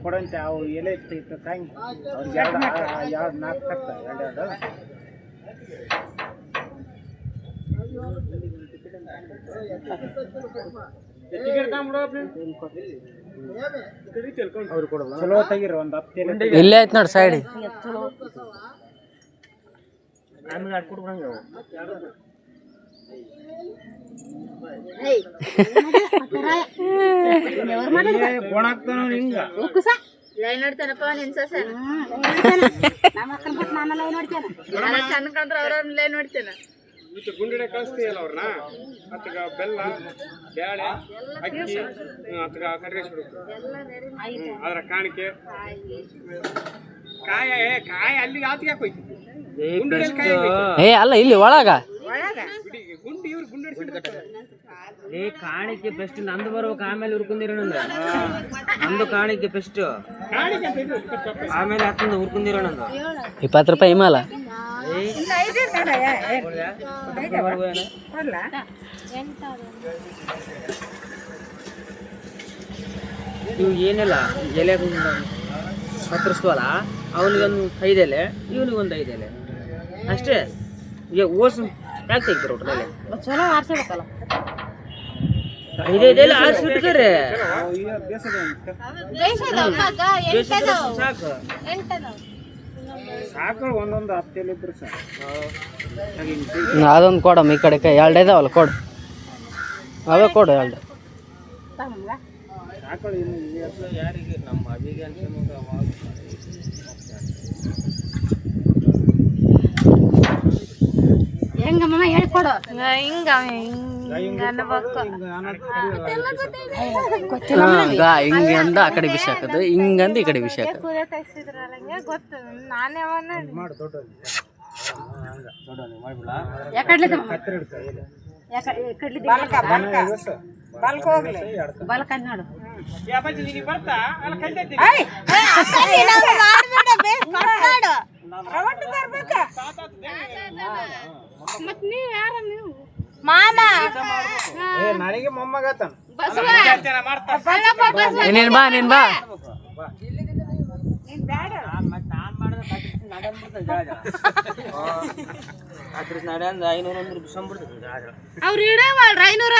ಕೊಡಂತೆ ಅವು ಎಲೆ ಇತ್ತು ಕಾಯಿ ಅವ್ರಿಗೆ ಎರಡು ನಾಲ್ಕು ಕಟ್ಟ ಎರಡೆರಡು ಚಲೋ ತೆಗಿರ ಒಂದು 10 ಇಲ್ಲೇ ಐತ್ ನೋಡಿ ಸೈಡ್ ಆಮೇಲೆ ಆಡ್ಕೊಡ್ಬಂಗ ಗೋಣಾಕ್ತಾನ ಹಿಂಗ ಲೈನ್ ನೋಡ್ತಾನಪ್ಪ ನಿನ್ ಸೊಸೆ ಚಂದ ಕಂಡ್ರ ಅವ್ರ ಲೈನ್ ನೋಡ್ತೇನ ಗುಂಡಿಡೆ ಕಳಿಸ್ತೀಯಲ್ಲ ಅವ್ರನ್ನ ಅತ್ಗ ಬೆಲ್ಲ ಬ್ಯಾಳೆ ಅಕ್ಕಿ ಅತ್ಗ ಕಡ್ಗಿಸ್ಬಿಡ್ಬೇಕು ಅದ್ರ ಕಾಣಿಕೆ ಕಾಯ ಅಲ್ಲಿಗೆ ಆತಿಗೆ ಹಾಕೋಯ್ತು ಏ ಅಲ್ಲ ಇಲ್ಲಿ ಒಳಗ ಗುಂಡಿ ಇವ್ರು ಗುಂಡಿಡ್ಸಿಡ್ತಾರೆ ಏ ಕಾಣಿಕೆ ಫಸ್ಟ್ ನಂದು ಬರ್ಬೇಕು ಆಮೇಲೆ ಹುರ್ಕೊಂಡಿರೋಣ ನಂದು ಕಾಣಿಕೆ ಫಸ್ಟ್ ಆಮೇಲೆ ಹತ್ತಂದು ಹುರ್ಕೊಂಡಿರೋಣ 20 ರೂಪಾಯಿ ಹಿಮಾಲ ಇವು ಏನಿಲ್ಲ ಎಲೆ ಕತ್ತರಿಸ್ವಲ್ಲ ಅವನಿಗೊಂದು 5 ಎಲೆ ಇವನಿಗೊಂದು 5 ಎಲೆ ಅಷ್ಟೇ ಈಗ ಓಸು ಯಾಕೆ ತೆಗಿತಾರೆ ಒಟ್ಟಲ್ಲಿ ಚಲೋ ಆರ್ಸಬೇಕಲ್ಲ 5 ಎಲೆ ಆರಿಸ್ಬಿಟ್ಟಾರೆ ಸಾಕು ಸಾಕು ಒಂದೊಂದು 10 ಎಲೆ ಇದ್ರೆ ಸಾಕು ಅದೊಂದು ಕೊಡಮ್ಮ ಈ ಕಡೆ 2 ಇದಾವಲ್ಲ ಕೊಡು ಅವೇ ಕೊಡು 2 ಸಾಕು ಯಾರಿಗೆ ನಮ್ಮ ಅಭಿಗೆ ಹೆಂಗಮ್ಮ ಹೇಳ್ಕೊಡು ಹಿಂಗ ಹಿಂಗಂದ ಆ ಕಡೆ ಬಿಸಿ ಹಾಕೋದು ಹಿಂಗಂದ ಈ ಕಡೆ ಬಿಸಿ ಹಾಕೋದು ನನಗೆ ಮೊಮ್ಮಗತ್ತಾನ ನೀನ್ ಬಾ ಅವ್ರು ಇಡವಲ್ರ 500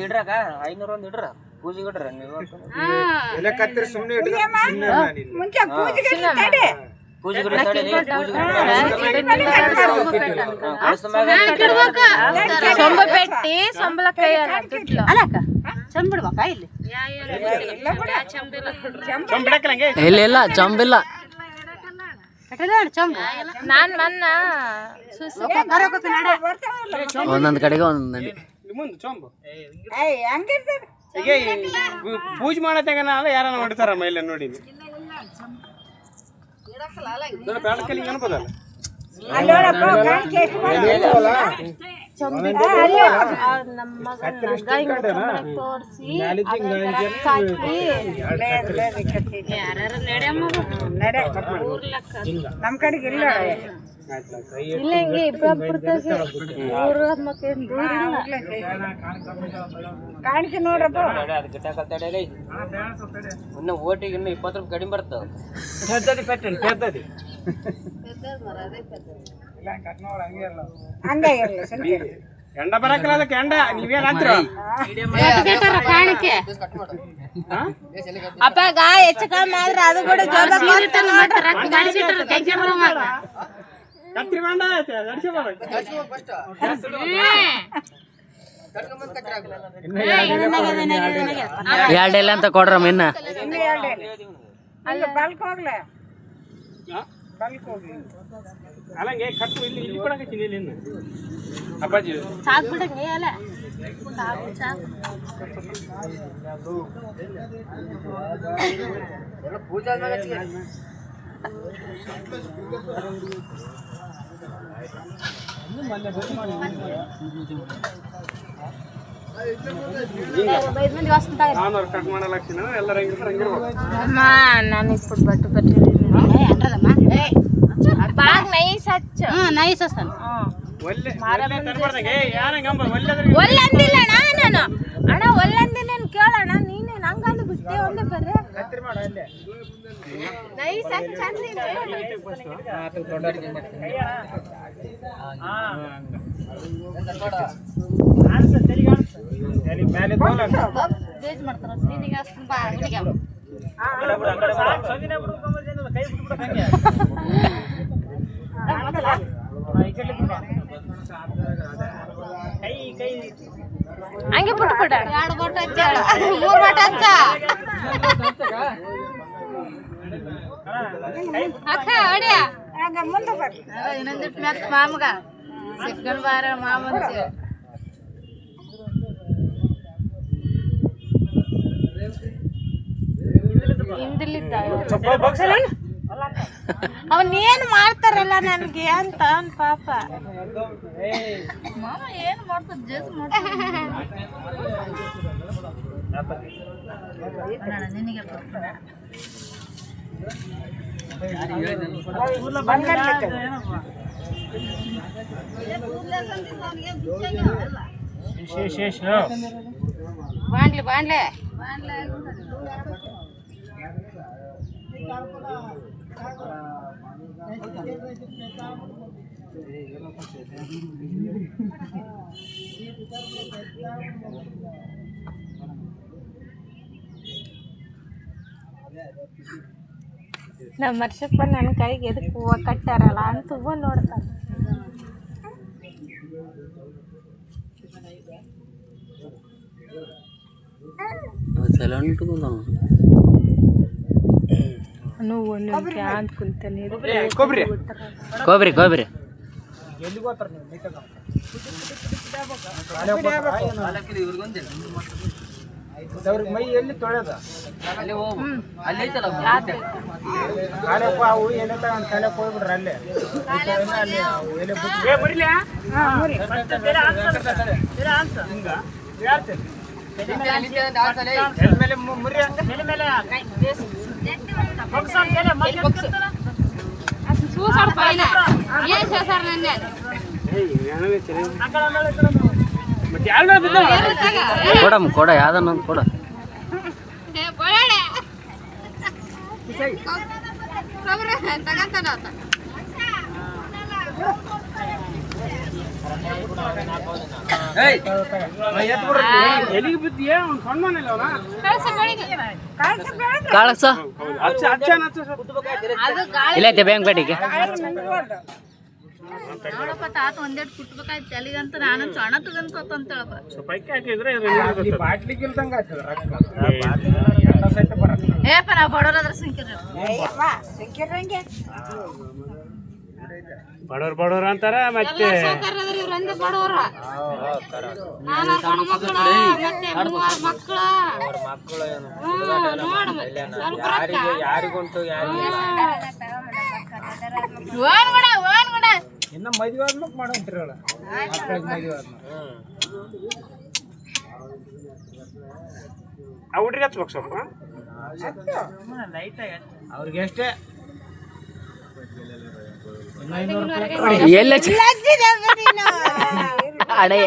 ಇಡ್ರಾಕ 500 ಇಡ್ರ ಪೂಜೆಗೆ ಇಡ್ರ ನೀವು ಎಲೆ ಕತ್ತರಿ ಸುಮ್ಮನೆ ಇಲ್ಲ ಚಂಬಿಲ್ಲ ಒಂದೊಂದ್ ಕಡೆಗೆ ಒಂದೊಂದು ಪೂಜೆ ಮಾಡತ್ತಾಗ ಯಾರ ಹೊಡಿತಾರ ಮೈಲ ನೋಡಿ ಬೆಳಕಲ್ಲಿ ಅನ್ಬೋದಲ್ಲ ನಮ್ ಕಡೆಗೆ ಇಲ್ಲ ಕಾಣಿಕೆ ನೋಡ್ರಪ್ಪ ಇನ್ನು ಓಟಿಗೆ ಇನ್ನು 20 ರೂಪಾಯಿ ಕಡಿಮೆ ಬರ್ತಾವ ಎಂಡ ಬರಕಲ್ಲ ಅದಕ್ಕೆ ಎಂಡ ನೀವೇನ್ ಅಂತೀರ ಕಾಣಿಕೆ ಅಪ್ಪಾಗ ಹೆಚ್ಚು ಕಮ್ಮಿ ಆದ್ರೆ ಅದು ಕೂಡ ಕತ್ರಿ ಬಂಡ ಎರಡೆಲ್ಲ ಅಂತ ಕೊಡ್ರಮ್ಮ ಇನ್ನ ಅಲ್ಲಂಗೆ ಕಟ್ಟು ಇಲ್ಲಿ ಕೊಡಕತ್ತೀನಿ ಇಲ್ಲಿ ಅಪ್ಪಾಜಿ ಸಾಕು ಬಿಡಂಗೆ ಅಲ್ಲ ಸಾಕು ಪೂಜಾ ಕಟ್ ಮಾಡಲಾಗ್ತೀನಿ ಎಲ್ಲರ ನಾನು ఇప్పుడు బట్టు పెట్టింది బాగా నైస్ అచ్చ నైస్ వస్తాను ಒಲ್ಲಂದಿಲ್ಲ ನಾನು ಅಣ್ಣ ಒಲ್ಲಂದಿ ನೀನು ಕೇಳೋಣ ನೀನೇ ನಂಗಂದು ಒಂದು ಬರ್ರೆ ಕತ್ರಿ ಮಾಡು ಅಲ್ಲೇ ನೈಸ್ ಹಚ್ಚ ತಲೆಗೆ ಮೇಲೆ ತೋಲ ಬೇಜ್ ಮಾಡ್ತಾರ ನಿನಗೆ ಅಷ್ಟು ಬಾ ಹುಡುಗ ಕೈ ಬಿಟ್ಬಿಡ ಹಂಗೆ ಕೈ ಹಂಗೆ ಬಿಟ್ಬಿಡ 2 ಬೋಟ್ ಹಚ್ಚ 3 ಬೋಟ್ ಹಚ್ಚ ಅಕ್ಕ ಹೊಡಿಯ ಮುಂದೆ ಬರ್ ಇನ್ನೊಂದಿಟ್ಟು ಮೆತ್ತ ಮಾಮಗ ಸಿಕ್ಕನ್ ಬಾರ ಮಾಮಂತಿ ಹಿಂದಲಿದ್ದ ಅವನೇನು ಮಾಡ್ತಾರಲ್ಲ ನನ್ಗೆ ಅಂತ ಅವನ್ ಪಾಪ ಮಾಮ ಏನು ಮಾಡ್ತದ ಜೇಸ್ ನಿನಗೆ ಬಾಂಡ್ಲೆ ಬಾಂಡ್ಲೆ ನಮ್ಮ ವರ್ಷಪ್ಪ ನನ್ನ ಕೈಗೆ ಎದಕ್ಕೆ ಹೂವು ಕಟ್ಟಾರಲ್ಲ ಅಂತ ಹೂವು ನೋಡ್ತಾನೆ ಅಂತ ಕುಂತಾನೆ ಕೊಬ್ರಿ ಕೊಬ್ಬರಿ ಕೊಬ್ಬರಿ ಎಲ್ಲಿಗೆ ಹೋಗ್ತಾರೆ ನೀವು ಅವ್ರಿಗೆ ಮೈ ಎಲ್ಲಿ ತೊಳೆದ ಕಾಲಪ್ಪ ಅವು ಎಲೆ ತಗೊಂಡು ತಲೆಗೆ ಹೋಗ್ಬಿಡ್ರಿ ಅಲ್ಲೇ ಎಲೆ ಮೇಲೆ ಮುರಿ ಕೊಡಮ್ಮ ಕೊಡ ಯಾವ್ದನ್ನೊಂದು ಕೊಡ ಎಲ್ಲಿಗೆ ಬಿದ್ದೀಯ ಅವ್ನು ಸಣ್ಣನಿಲ್ಲ ಅವನ ಕಾಳಸ ಇಲ್ಲ ಐತೆ ಬ್ಯಾಂಕ್ ಬೇಟಿಗೆ ನೋಡಪ್ಪ ತಾತ ಒಂದೆರಡು ಕುಟ್ಬೇಕಾಯ್ತು ಅಲ್ಲಿಗಂತ ನಾನು ಸಣ್ಣ ತಗಂತ ಅಂತೇಳಪ್ಪ ಪೈಕಿ ಹಾಕಿದ್ರೆ ಬಾಟ್ಲಿಗೆ ಇಲ್ದಂಗ ಏಪ್ಪ ನಾವು ಬಡವರಾದ್ರೆ ಸಿಂಕಿರಿ ಬಡವ್ರು ಅಂತಾರ ಮತ್ತೆ ಇವ್ರಂದ ಬಡವ್ರ ಯಾರಿಗುಂಟು ಇನ್ನ ಮದುವೆ ಆದ್ಮೇಲೆ ಮಾಡೋಂತ್ರಿ ಅವಳ ಮಕ್ಕಳಿಗೆ ಮದುವೆ ಆದ್ಮೇಲೆ ಆ ಹುಡ್ರಿಗೆ ಹಚ್ಬೇಕು ಸ್ವಲ್ಪ ಅವ್ರಿಗೆ ಎಷ್ಟೇ ಎಲ್ಲ ಅಡೆ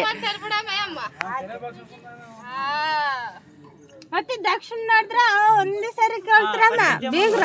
ಮತ್ತೆ ದಕ್ಷಿಣ ನೋಡಿದ್ರ ಒಂದೇ ಸರಿ ಕೇಳ್ತಾರಮ್ಮ ಬೀಗ್ರ